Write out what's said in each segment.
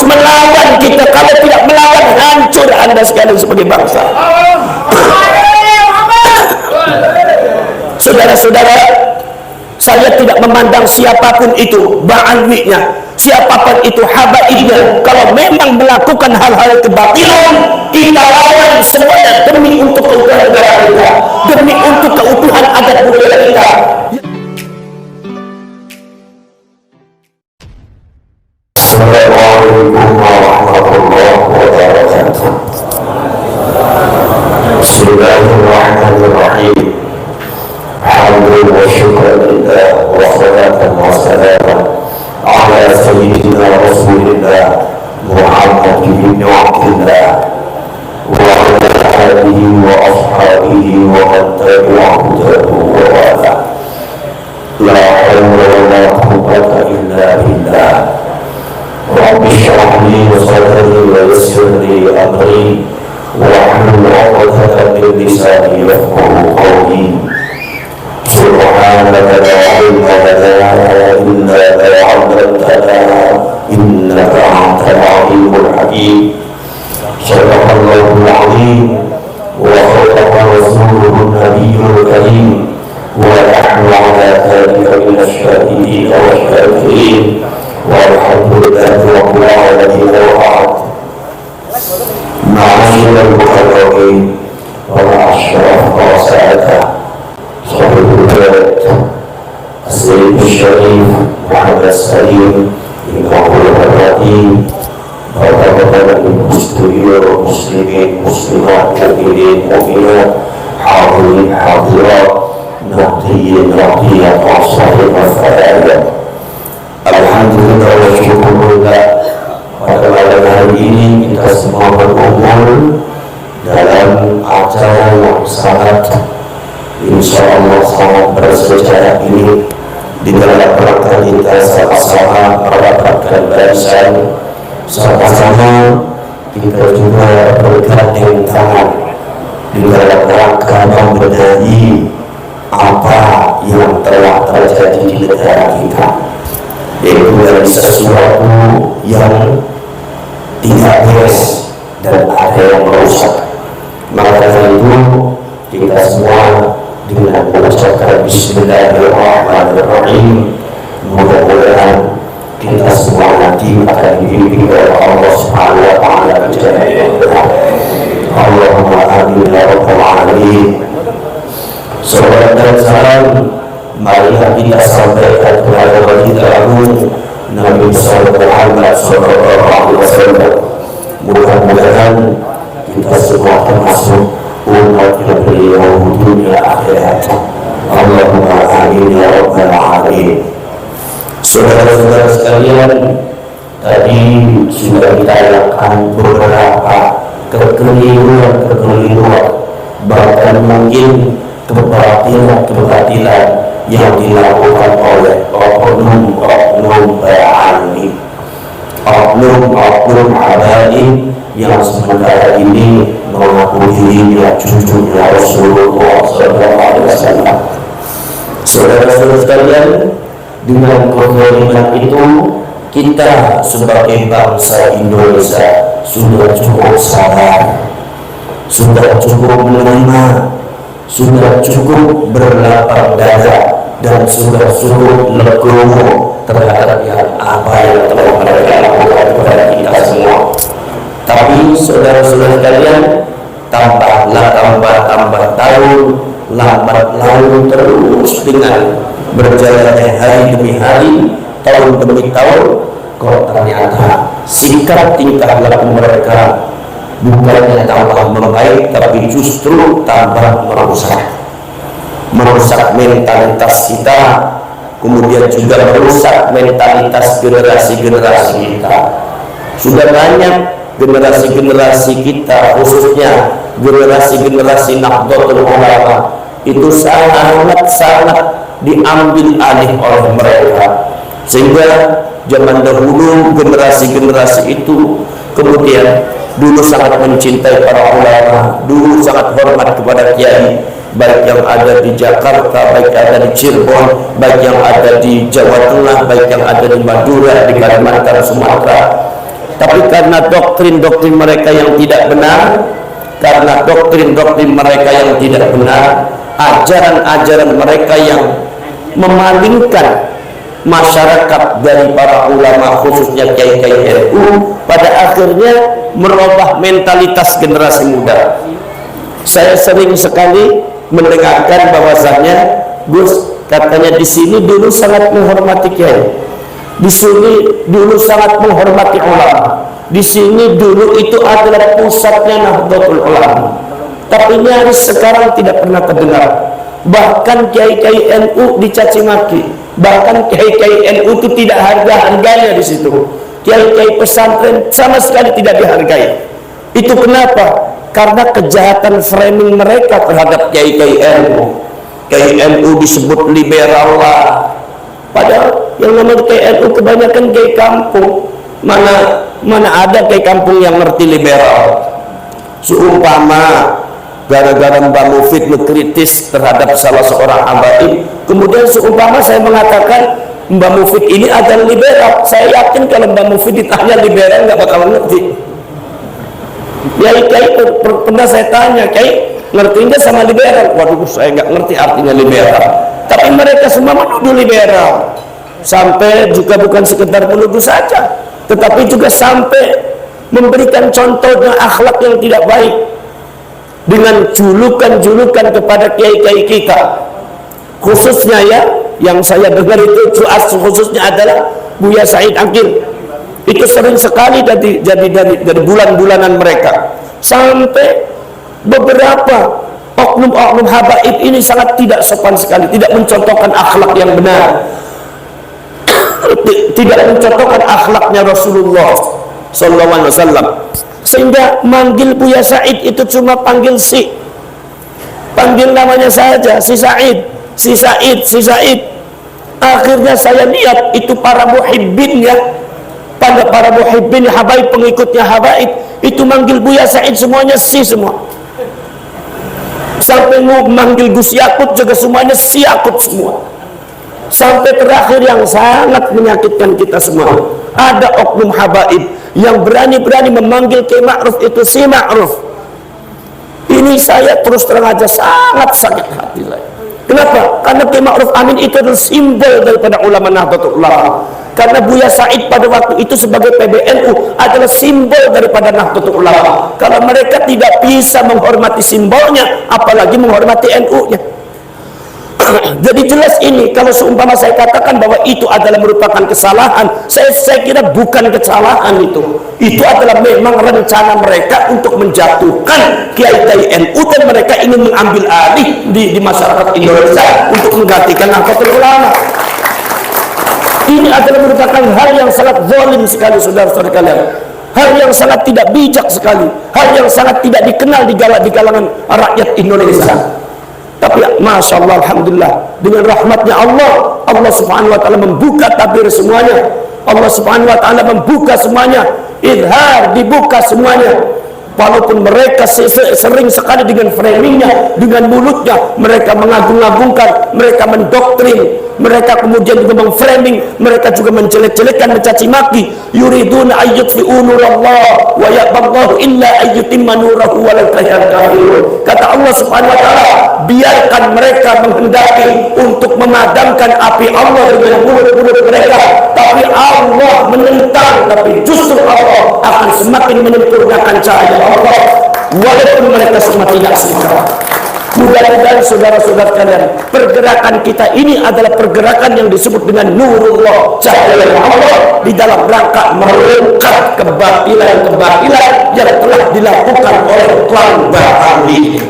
harus melawan kita. Kalau tidak melawan, hancur Anda sekalian sebagai bangsa. Saudara-saudara, saya tidak memandang siapapun itu ba'alwinya, siapapun itu habaibnya. Kalau memang melakukan hal-hal kebatilan, kita lawan semuanya demi untuk keutuhan negara kita, demi untuk keutuhan adat budaya kita. Assalamualaikum warahmatullahi wabarakatuh. Bismillahirrahmanirrahim. Alhamdulillah wa syukur lillah wa salatan wa salaman ala sayyidina rasulillah Muhammad ibn Abdillah wa ala alihi wa ashabihi wa man tabi'ahu wa wala. La hawla wa la quwwata illa billah. Rabbi shrah li sadri wa yassir li amri wahlul 'uqdatam min lisani yafqahu qawli. Subhanaka la ilma lana illa ma 'allamtana innaka antal 'alimul hakim. Shadaqallahul 'azim wa khataqa rasuluhun nabiyyul karim wa nahnu 'ala dhalika minash shahidin wa syakirin. Walhamdulillahi rabbil alamin wa ba'd. Ma'asyiral mukarramin wa ma'asyiral qasadah. Sahibul Bait As-Sayyid Syarif Muhammad Salim Imamul Hadi, bapak-bapak ibu studio muslimin muslimat, mu'minin mu'minat, hadirin hadirat, nahdiyin nahdiyat, ashabil mafadah. Alhamdulillah wa syukurillah, pada malam hari ini kita semua berkumpul dalam acara yang sangat insyaallah sangat bersejarah ini, di dalam rangka kita sama-sama merapatkan barisan, sama-sama kita juga bergandeng tangan di dalam rangka membenahi apa yang telah terjadi di negara kita, yaitu dari sesuatu yang tidak beres dan ada yang merusak. Maka dari itu kita semua dengan mengucapkan Bismillahirrahmanirrahim, mudah-mudahan kita semua nanti akan dibimbing oleh Allah Subhanahu wa Ta'ala ke jalan yang benar. Allahumma amin ya rabbal alamin. Salam dan salam marilah kita sampaikan kepada baginda agung Nabi Muhammad sallallahu alaihi wasallam. Mudah-mudahan kita semua termasuk umat beliau dunia akhirat. Allahumma amin ya rabbal alamin. Saudara-saudara sekalian, tadi sudah ditayangkan beberapa kekeliruan, bahkan mungkin kebatilan yang dilakukan oleh oknum ba'alwi, oknum abai yang sementara ini mengaku dirinya cucunya Rasulullah SAW. Saudara-saudara sekalian, dengan kezaliman itu kita sebagai bangsa Indonesia sudah cukup sabar, sudah cukup menerima, sudah cukup berlapang dada, dan sudah cukup legowo terhadap apa yang telah mereka lakukan kepada kita semua. Tapi saudara-saudara sekalian, tambah tahun, lambat laun terus dengan berjalannya hari demi hari, tahun demi tahun, kok ternyata sikap tingkah laku mereka bukannya tambah membaik, tapi justru tambah merusak mentalitas kita, kemudian juga merusak mentalitas generasi-generasi kita. Sudah banyak generasi-generasi kita, khususnya generasi-generasi Nahdlatul Ulama, itu sangat diambil alih oleh mereka, sehingga zaman dahulu generasi-generasi itu kemudian dulu sangat mencintai para ulama, dulu sangat hormat kepada kiai, baik yang ada di Jakarta, baik yang ada di Cirebon, baik yang ada di Jawa Tengah, baik yang ada di Madura, di Kalimantan, Sumatera. Tapi karena doktrin-doktrin mereka yang tidak benar, karena doktrin-doktrin mereka yang tidak benar, ajaran-ajaran mereka yang memalingkan masyarakat dari para ulama, khususnya kiai-kiai NU, pada akhirnya merubah mentalitas generasi muda. Saya sering sekali mendengarkan bahwasannya, Gus, katanya di sini dulu sangat menghormati kiai, di sini dulu sangat menghormati ulama, di sini dulu itu adalah pusatnya Nahdlatul Ulama. Tapi nyaris sekarang tidak pernah terdengar. Bahkan kiai-kiai NU dicaci maki, bahkan kiai-kiai NU itu tidak harga-harganya di situ. Kiai-kiai pesantren sama sekali tidak dihargai. Itu kenapa? Karena kejahatan framing mereka terhadap kiai-kiai NU. Kiai NU disebut liberal lah, padahal yang namanya kiai NU kebanyakan kiai kampung. Mana ada kiai kampung yang ngerti liberal. Seumpama gara-gara Mbak Mufid kritis terhadap salah seorang habaib, kemudian seumpama saya mengatakan Mbak Mufid ini adalah liberal, saya yakin kalau Mbak Mufid ditanya liberal nggak bakal ngerti. Kiai pernah saya tanya, kiai ngerti nggak sama liberal? Waduh, saya nggak ngerti artinya liberal. Tapi mereka semua menuduh liberal, sampai juga bukan sekedar menuduh saja, tetapi juga sampai memberikan contohnya akhlak yang tidak baik dengan julukan-julukan kepada kiai-kiai kita. Khususnya ya, yang saya dengar itu khususnya adalah Buya Said Akil. Itu sering sekali dari bulan-bulanan mereka, sampai beberapa oknum-oknum habaib ini sangat tidak sopan sekali, tidak mencontohkan akhlak yang benar, tidak mencontohkan akhlaknya Rasulullah SAW, sehingga manggil Buya Said itu cuma panggil panggil namanya saja, si Said, si Said, si Said. Akhirnya saya lihat itu para muhibbin ya, pada para muhibbin habaib, pengikutnya habaib itu manggil Buya Said semuanya si semua, sampai manggil Gus Yakut juga semuanya si Yakut semua, sampai terakhir yang sangat menyakitkan kita semua, ada oknum habaib yang berani-berani memanggil Kiai Ma'ruf itu si Ma'ruf. Ini saya terus terang aja sangat sakit hati lah. Kenapa? Karena Kiai Ma'ruf Amin itu adalah simbol daripada ulama Nahdlatul Ulama. Karena Buya Said pada waktu itu sebagai PBNU adalah simbol daripada Nahdlatul Ulama. Kalau mereka tidak bisa menghormati simbolnya, apalagi menghormati NU-nya. Jadi jelas ini, kalau seumpama saya katakan bahwa itu adalah merupakan kesalahan, saya kira bukan kesalahan itu adalah memang rencana mereka untuk menjatuhkan kiai-kiai NU, dan mereka ingin mengambil alih di masyarakat Indonesia untuk menggantikan Nahdlatul Ulama. Ini adalah merupakan hal yang sangat zalim sekali, saudara-saudara kalian, hal yang sangat tidak bijak sekali, hal yang sangat tidak dikenal di kalangan rakyat Indonesia. Tapi Masya Allah, Alhamdulillah, dengan rahmatnya Allah, Allah subhanahu wa ta'ala membuka tabir semuanya, Allah subhanahu wa ta'ala membuka semuanya, izhar, dibuka semuanya. Walaupun mereka sering sekali dengan framingnya, dengan mulutnya mereka mengagung-agungkan, mereka mendoktrin, mereka kemudian juga memframing, mereka juga menjelek-jelekan, mencaci maki. Yuriduna ayyutfi'u nurallah wa ya'ballahu illa ayyutimma nurahu walau karihal kafirun. Kata Allah subhanahu wa ta'ala, biarkan mereka menghendaki untuk memadamkan api Allah dengan mulut-mulut mereka, tapi Allah menentang, tapi justru Allah akan semakin menyempurnakan cahaya Allah walaupun mereka semua tidak suka. Mudah-mudahan saudara-saudara kalian, pergerakan kita ini adalah pergerakan yang disebut dengan nurullah, cahaya Allah, di dalam rangka mengangkat kebatilan-kebatilan yang telah dilakukan oleh klan Baha'i ini.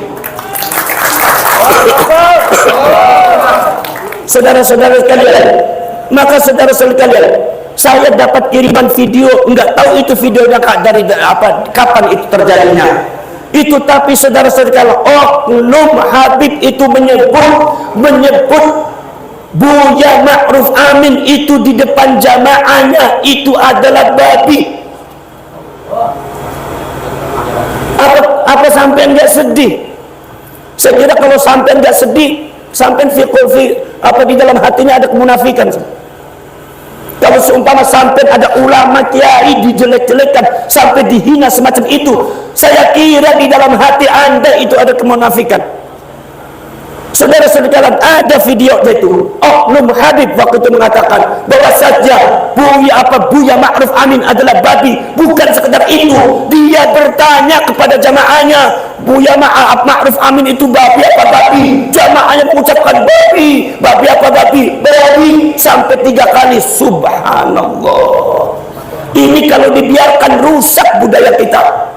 Saudara-saudara kalian, maka saudara-saudara kalian, saya dapat kiriman video, nggak tahu itu videonya dari apa, kapan itu terjadinya. Itu tapi saudara-saudara, oknum Habib itu menyebut Buya Ma'ruf Amin itu di depan jamaahnya itu adalah babi. Apa sampean nggak sedih? Saya kira kalau sampean nggak sedih, sampean apa di dalam hatinya ada kemunafikan. Kalau seumpama sampai ada ulama kiai dijelek-jelekan, sampai dihina semacam itu, saya kira di dalam hati Anda itu ada kemunafikan. Saudara-saudara, ada video itu. Oknum Habib waktu itu mengatakan bahwa saja Buya Ma'ruf Amin adalah babi. Bukan sekedar itu, dia bertanya kepada jamaahnya, Buya Ma'ruf Amin itu babi apa babi? Jamaahnya mengucapkan babi apa babi? Babi sampai 3 kali. Subhanallah. Ini kalau dibiarkan rusak budaya kita,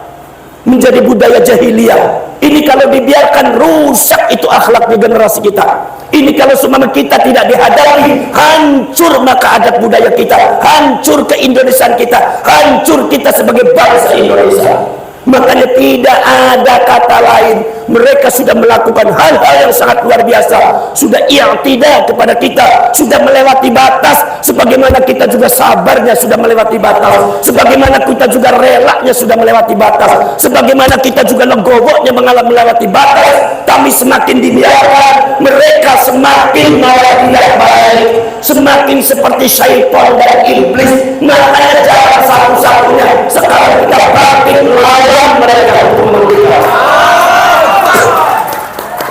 menjadi budaya jahiliyah. Ini kalau dibiarkan rusak itu akhlaknya generasi kita. Ini kalau semua kita tidak dihadapi, hancur maka adat budaya kita, hancur keindonesiaan kita, hancur kita sebagai bangsa Indonesia. Makanya tidak ada kata lain. Mereka sudah melakukan hal-hal yang sangat luar biasa, sudah i'tida kepada kita, sudah melewati batas. Sebagaimana kita juga sabarnya sudah melewati batas, sebagaimana kita juga relanya sudah melewati batas, sebagaimana kita juga legowoknya melewati batas. Kami semakin dibiarkan, mereka semakin malah tidak baik, semakin seperti syaitan dan iblis. Makanya jalan satu-satunya sekarang kita bangkit melawan mereka untuk merdeka.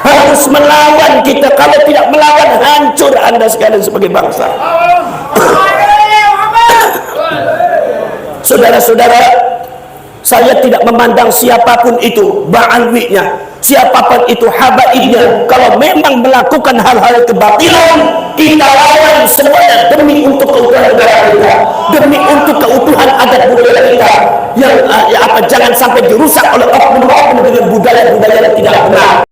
Harus melawan kita. Kalau tidak melawan, hancur Anda sekalian sebagai bangsa. Saudara-saudara, saya tidak memandang siapapun itu ba'alwinya, siapapun itu habaibnya. Kalau memang melakukan hal-hal kebatilan, kita lawan semuanya demi untuk keutuhan negara kita, demi untuk keutuhan adat budaya kita. Yang jangan sampai dirusak oleh oknum-oknum dengan budaya-budaya yang tidak benar.